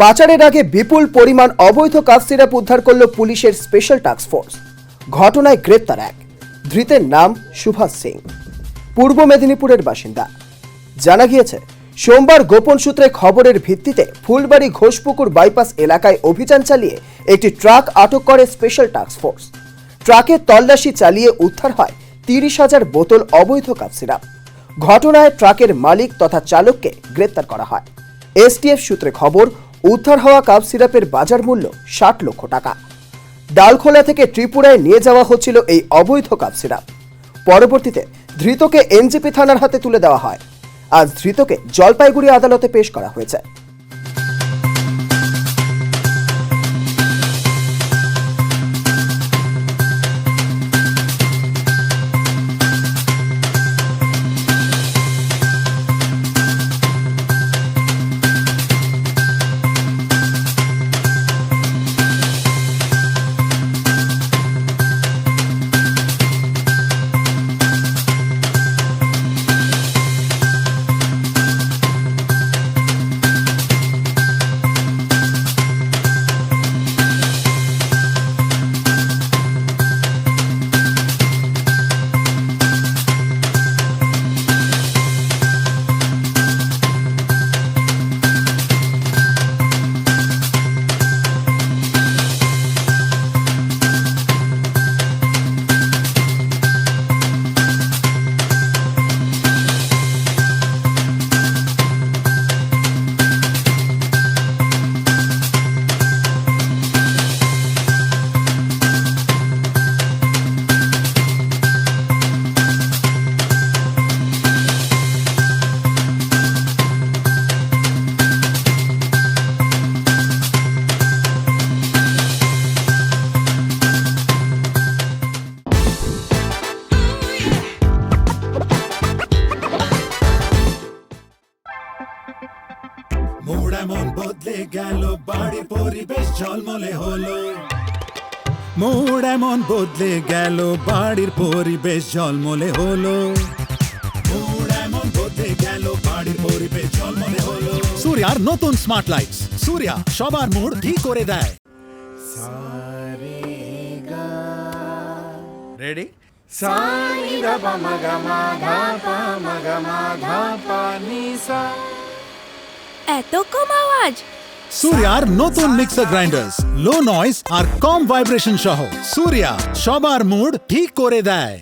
পাচারের আগে বিপুল পরিমাণ অবৈধ কাফ সিরাপ উদ্ধার করল পুলিশের স্পেশাল টাস্ক ফোর্স। ঘটনায় গ্রেপ্তার এক ধৃতের নাম সুভাষ সিং, পূর্ব মেদিনীপুরের বাসিন্দা। জানা গিয়েছে, সোমবার গোপন সূত্রে খবরের ভিত্তিতে ফুলবাড়ি ঘোষপুকুর বাইপাস এলাকায় অভিযান চালিয়ে একটি ট্রাক আটক করে স্পেশাল টাস্ক ফোর্স। ট্রাকে তল্লাশি চালিয়ে উদ্ধার হয় 30,000 বোতল অবৈধ কাফ সিরাপ। ঘটনায় ট্রাকের মালিক তথা চালককে গ্রেপ্তার করা হয়। এসটিএফ সূত্রে খবর, উদ্ধার হওয়া কাফ সিরাপের বাজার মূল্য 60 লক্ষ টাকা। ডালখোলা থেকে ত্রিপুরায় নিয়ে যাওয়া হচ্ছিল এই অবৈধ কাফ সিরাপ। পরবর্তীতে ধৃতকে এনজেপি থানার হাতে তুলে দেওয়া হয়। আজ ধৃতকে জলপাইগুড়ি আদালতে পেশ করা হয়েছে। মোড় এমন বদলে গেল, বাড়ির পরিবেশ ঝলমলে হলো। মোড় এমন বদলে গেল, বাড়ির পরিবেশ ঝলমলে হলো। মোড় এমন বদলে গেল, বাড়ির পরিবেশ ঝলমলে হলো। সূর্যার নতুন স্মার্ট লাইটস, সূর্যা সবার মুড ঠিক করে দেয়। রেডি? এত কম আওয়াজ? সূর্যার নতুন মিক্সার গ্রাইন্ডার্স, লো নয়েজ আর কম ভাইব্রেশন সহ সূর্যা সবার মুড ঠিক করে দেয়।